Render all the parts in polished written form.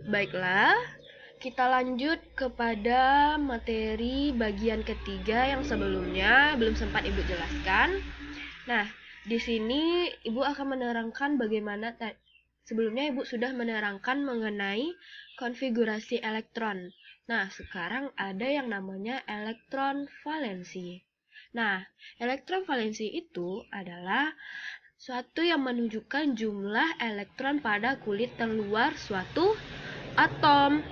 Baiklah, kita lanjut kepada materi bagian ketiga yang sebelumnya belum sempat Ibu jelaskan. Nah, di sini Ibu akan menerangkan bagaimana sebelumnya Ibu sudah menerangkan mengenai konfigurasi elektron. Nah, sekarang ada yang namanya elektron valensi. Nah, elektron valensi itu adalah suatu yang menunjukkan jumlah elektron pada kulit terluar suatu atom.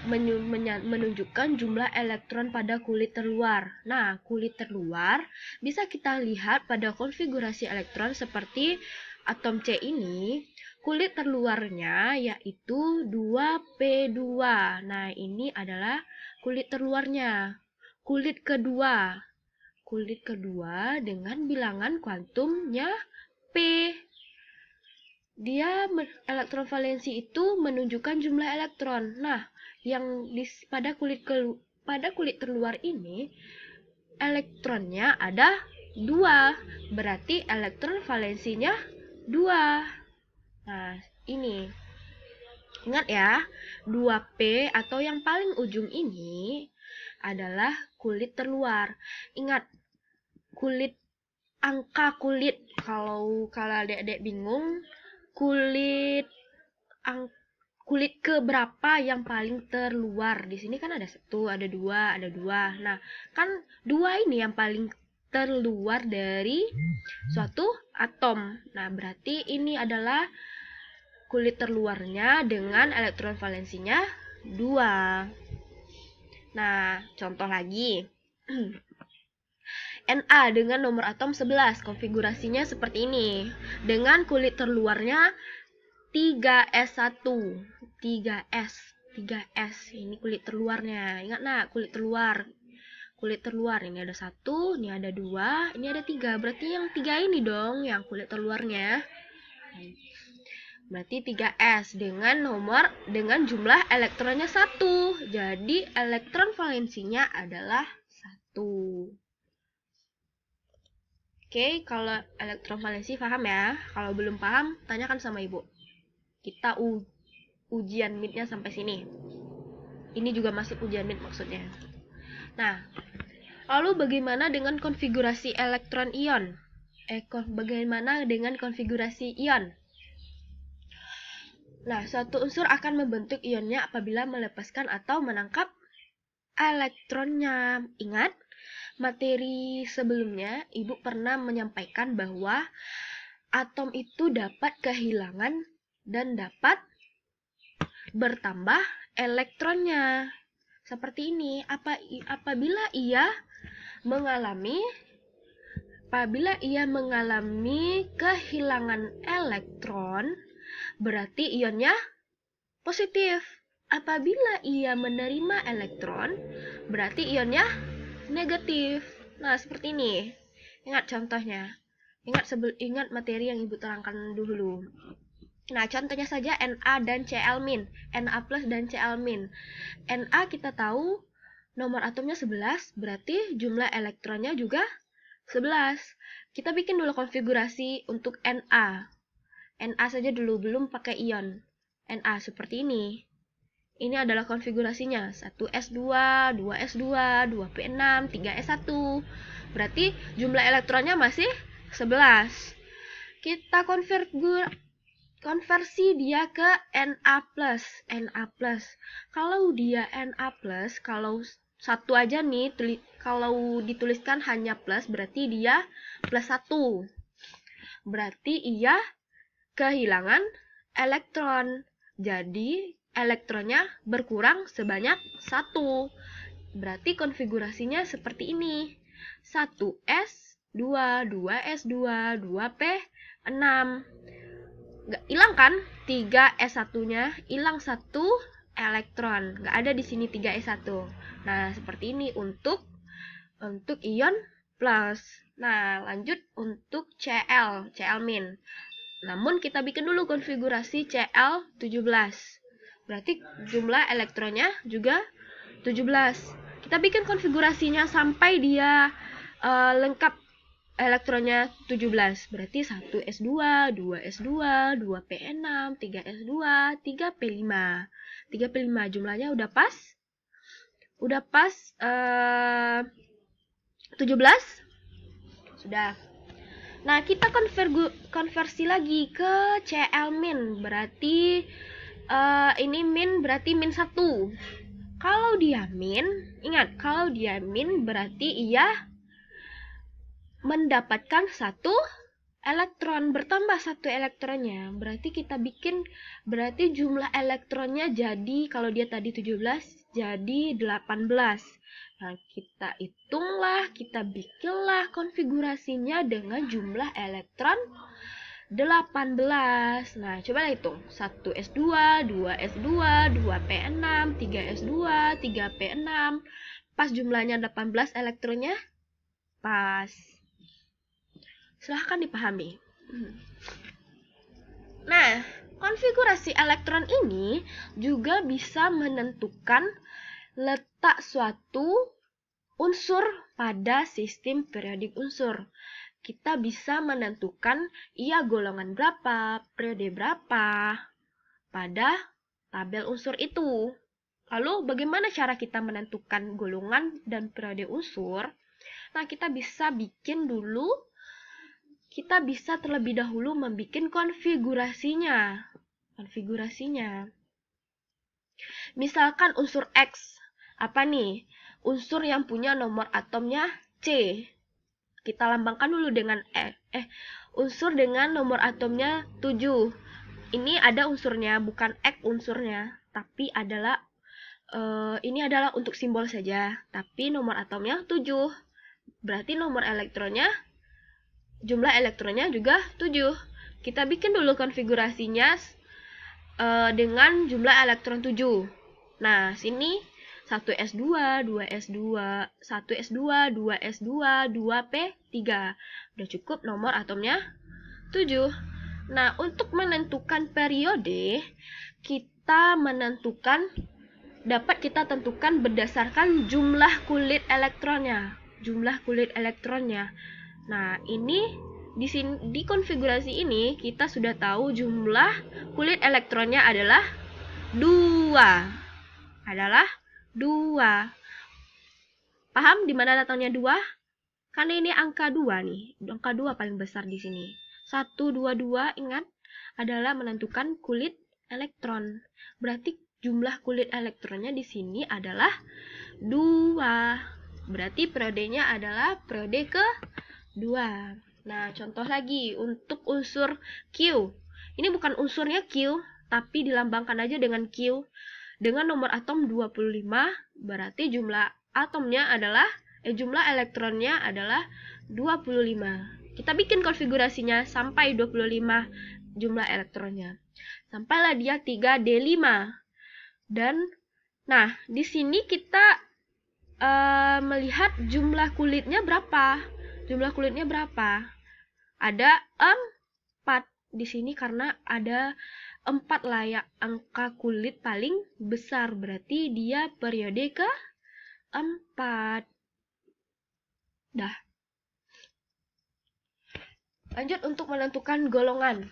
Menunjukkan jumlah elektron pada kulit terluar. Nah, kulit terluar bisa kita lihat pada konfigurasi elektron seperti atom C ini. Kulit terluarnya yaitu 2p2. Nah, ini adalah kulit terluarnya. Kulit kedua dengan bilangan kuantumnya P. Elektron valensi itu menunjukkan jumlah elektron. Nah, yang pada kulit terluar ini elektronnya ada 2. Berarti elektron valensinya 2. Nah, ini. Ingat ya, 2p atau yang paling ujung ini adalah kulit terluar. Ingat, angka kulit. Kalau adik-adik bingung, kulit ke berapa yang paling terluar? Di sini kan ada 1, ada 2, ada 2. Nah, kan 2 ini yang paling terluar dari suatu atom. Nah, berarti ini adalah kulit terluarnya dengan elektron valensinya 2. Nah, contoh lagi. Na dengan nomor atom 11. Konfigurasinya seperti ini. Dengan kulit terluarnya 3s1. 3s. Ini kulit terluarnya. Ingat nak, kulit terluar. Ini ada 1, ini ada 2, ini ada 3. Berarti yang 3 ini dong yang kulit terluarnya. Berarti 3s dengan jumlah elektronnya 1. Jadi elektron valensinya adalah 1. Oke, kalau elektron valensi paham ya? Kalau belum paham, tanyakan sama Ibu. Kita ujian MIT-nya sampai sini. Ini juga masuk ujian MIT maksudnya. Nah, lalu bagaimana dengan konfigurasi elektron ion? Bagaimana dengan konfigurasi ion? Nah, suatu unsur akan membentuk ionnya apabila melepaskan atau menangkap elektronnya. Ingat, materi sebelumnya Ibu pernah menyampaikan bahwa atom itu dapat kehilangan dan dapat bertambah elektronnya. Seperti ini, apabila ia mengalami kehilangan elektron, berarti ionnya positif. Apabila ia menerima elektron, berarti ionnya negatif. Nah, seperti ini. Ingat contohnya. Ingat materi yang Ibu terangkan dulu. Nah, contohnya saja Na dan Cl-. Na plus dan Cl-. Na kita tahu nomor atomnya 11, berarti jumlah elektronnya juga 11. Kita bikin dulu konfigurasi untuk Na. Na saja dulu, belum pakai ion. Na seperti ini. Ini adalah konfigurasinya. 1s2, 2s2, 2p6, 3s1. Berarti jumlah elektronnya masih 11. Kita konversi dia ke Na+. Kalau dia Na+, kalau satu aja nih, kalau dituliskan hanya plus, berarti dia plus 1. Berarti ia kehilangan elektron. Jadi elektronnya berkurang sebanyak 1. Berarti konfigurasinya seperti ini. 1s, 2s2, 2p6. Hilang kan 3s1-nya, hilang 1 elektron. Nggak ada di sini 3s1. Nah, seperti ini untuk ion plus. Nah, lanjut untuk Cl-. Namun kita bikin dulu konfigurasi Cl17. Berarti jumlah elektronnya juga 17. Kita bikin konfigurasinya sampai dia lengkap elektronnya 17. Berarti 1s2, 2s2, 2p6, 3s2, 3p5. 3p5 jumlahnya udah pas? Udah pas 17? Sudah. Nah, kita konversi lagi ke CL-min. Berarti ini min berarti min 1. Kalau dia min, ingat, kalau dia min berarti ia mendapatkan 1 elektron, bertambah 1 elektronnya. Berarti kita bikin, berarti jumlah elektronnya jadi, kalau dia tadi 17, jadi 18. Nah, kita hitunglah, kita bikinlah konfigurasinya dengan jumlah elektron 18. Nah, coba hitung. 1s2, 2s2, 2p6, 3s2, 3p6. Pas jumlahnya 18 elektronnya? Pas. Silahkan dipahami. Nah, konfigurasi elektron ini juga bisa menentukan letak suatu unsur pada sistem periodik unsur. Kita bisa menentukan ia golongan berapa, periode berapa pada tabel unsur itu. Lalu bagaimana cara kita menentukan golongan dan periode unsur? Nah, kita bisa terlebih dahulu membuat konfigurasinya. Misalkan unsur X. Apa nih? Unsur yang punya nomor atomnya C. Kita lambangkan dulu dengan unsur dengan nomor atomnya 7. Ini ada unsurnya, bukan X unsurnya, tapi adalah ini adalah untuk simbol saja, tapi nomor atomnya 7. Berarti nomor elektronnya, jumlah elektronnya juga 7. Kita bikin dulu konfigurasinya dengan jumlah elektron 7. Nah, sini 1s2, 2s2, 1s2, 2s2, 2p3. Udah cukup nomor atomnya 7. Nah, untuk menentukan periode, dapat kita tentukan berdasarkan jumlah kulit elektronnya. Nah, ini di konfigurasi ini kita sudah tahu jumlah kulit elektronnya adalah 2. Paham di mana datangnya 2? Karena ini angka 2 nih. Angka 2 paling besar di sini. 1, 2, 2, ingat, adalah menentukan kulit elektron. Berarti jumlah kulit elektronnya di sini adalah 2. Berarti periodenya adalah periode ke-2. Nah, contoh lagi untuk unsur Q. Ini bukan unsurnya Q, tapi dilambangkan aja dengan Q. Dengan nomor atom 25, berarti jumlah elektronnya adalah 25. Kita bikin konfigurasinya sampai 25 jumlah elektronnya. Sampailah dia 3D5. Dan nah, di sini kita melihat jumlah kulitnya berapa. Ada 4 di sini karena ada 4 layak angka kulit paling besar. Berarti dia periode ke-4. Dah. Lanjut untuk menentukan golongan.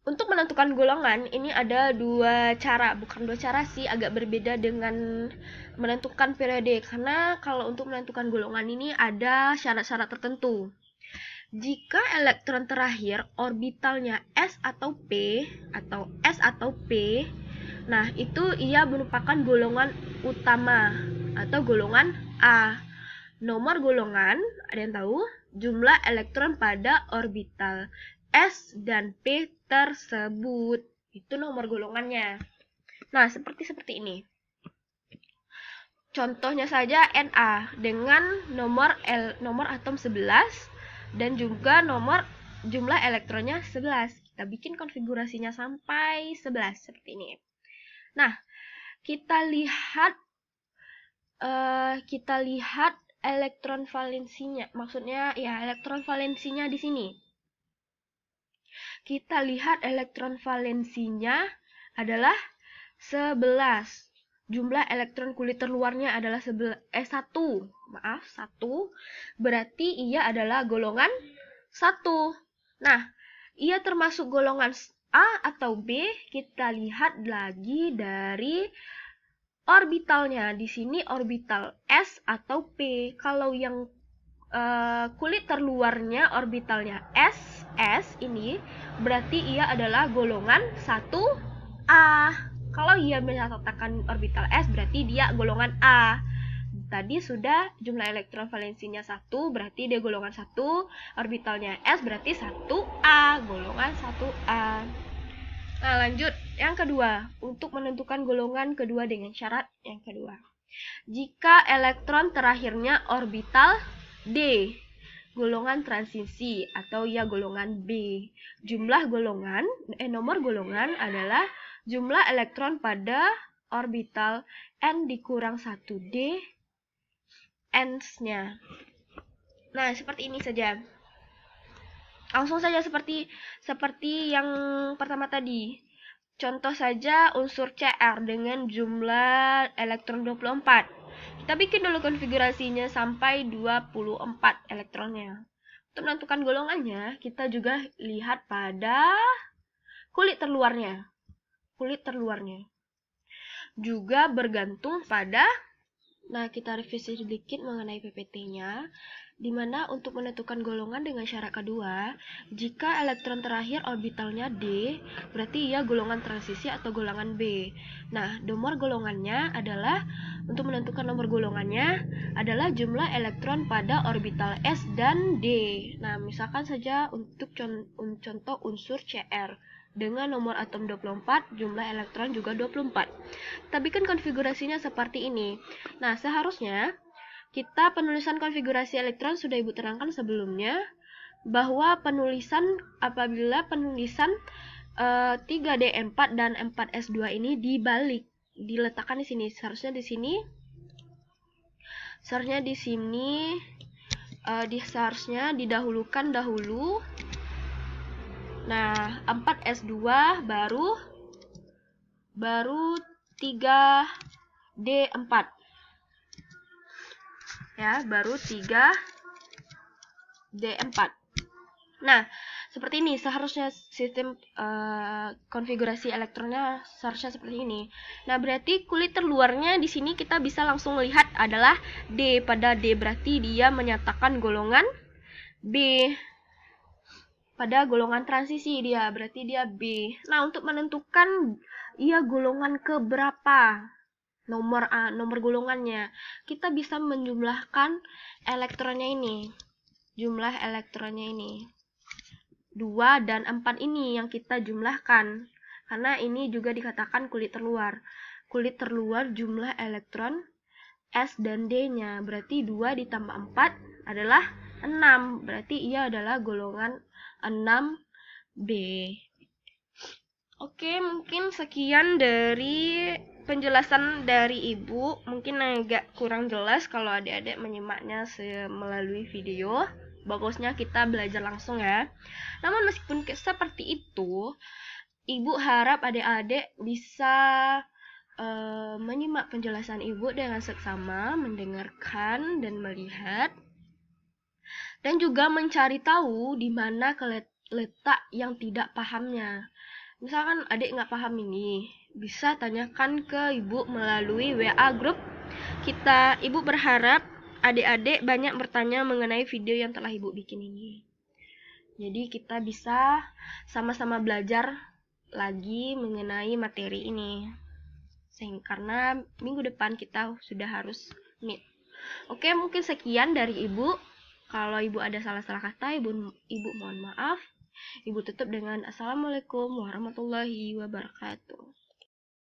Untuk menentukan golongan, ini ada 2 cara. Bukan 2 cara sih, agak berbeda dengan menentukan periode. Karena kalau untuk menentukan golongan ini ada syarat-syarat tertentu. Jika elektron terakhir orbitalnya S atau P, nah itu ia merupakan golongan utama atau golongan A. Nomor golongan, ada yang tahu? Jumlah elektron pada orbital S dan P tersebut. Itu nomor golongannya. Nah, seperti ini. Contohnya saja Na dengan nomor atom 11 dan juga jumlah elektronnya 11. Kita bikin konfigurasinya sampai 11 seperti ini. Nah, kita lihat elektron valensinya. Maksudnya ya elektron valensinya di sini. Kita lihat elektron valensinya adalah 11. jumlah elektron kulit terluarnya adalah 1. Maaf, 1. Berarti ia adalah golongan 1. Nah, ia termasuk golongan A atau B? Kita lihat lagi dari orbitalnya. Di sini orbital S atau P. Kalau yang kulit terluarnya orbitalnya S ini berarti ia adalah golongan 1A. Kalau ia menyatakan orbital S berarti dia golongan A. Tadi sudah jumlah elektron valensinya 1 berarti dia golongan 1, orbitalnya S berarti 1A, golongan 1A. Nah, lanjut yang kedua, untuk menentukan golongan kedua dengan syarat yang kedua. Jika elektron terakhirnya orbital D, golongan transisi atau ya golongan B. Nomor golongan adalah jumlah elektron pada orbital N dikurang 1D N-nya. Nah, seperti ini saja. Langsung saja seperti yang pertama tadi. Contoh saja unsur Cr dengan jumlah elektron 24. Kita bikin dulu konfigurasinya sampai 24 elektronnya. Untuk menentukan golongannya, kita juga lihat pada kulit terluarnya. Juga bergantung pada, nah kita revisi sedikit mengenai PPT-nya, di mana untuk menentukan golongan dengan syarat kedua, jika elektron terakhir orbitalnya D, berarti ia golongan transisi atau golongan B. Nah, nomor golongannya adalah, untuk menentukan nomor golongannya adalah jumlah elektron pada orbital S dan D. Nah, misalkan saja untuk contoh unsur Cr dengan nomor atom 24, jumlah elektron juga 24. Kita bikin konfigurasinya seperti ini. Nah, seharusnya kita penulisan konfigurasi elektron sudah Ibu terangkan sebelumnya, bahwa apabila penulisan 3D4 dan 4S2 ini dibalik, diletakkan di sini. Seharusnya didahulukan dahulu. Nah, 4S2 baru 3D4. Ya, baru 3D4. Nah, seperti ini seharusnya sistem konfigurasi elektronnya seharusnya seperti ini. Nah, berarti kulit terluarnya di sini kita bisa langsung lihat adalah D. Pada D berarti dia menyatakan golongan B. Pada golongan transisi berarti dia B. Nah, untuk menentukan ia golongan keberapa, nomor golongannya, kita bisa menjumlahkan elektronnya ini. Jumlah elektronnya ini 2 dan 4 ini yang kita jumlahkan, karena ini juga dikatakan kulit terluar. Kulit terluar jumlah elektron S dan D-nya, berarti 2 ditambah 4 adalah 6, berarti ia adalah golongan 6B. Oke, mungkin sekian dari penjelasan dari Ibu. Mungkin agak kurang jelas kalau adik-adik menyimaknya melalui video. Bagusnya kita belajar langsung ya. Namun meskipun seperti itu, Ibu harap adik-adik bisa menyimak penjelasan Ibu dengan seksama, mendengarkan dan melihat, dan juga mencari tahu di mana letak yang tidak pahamnya. Misalkan adik nggak paham ini, bisa tanyakan ke Ibu melalui WA grup kita. Ibu berharap adik-adik banyak bertanya mengenai video yang telah Ibu bikin ini. Jadi kita bisa sama-sama belajar lagi mengenai materi ini. Karena minggu depan kita sudah harus meet. Oke, mungkin sekian dari Ibu. Kalau Ibu ada salah-salah kata, Ibu mohon maaf. Ibu tutup dengan Assalamualaikum warahmatullahi wabarakatuh.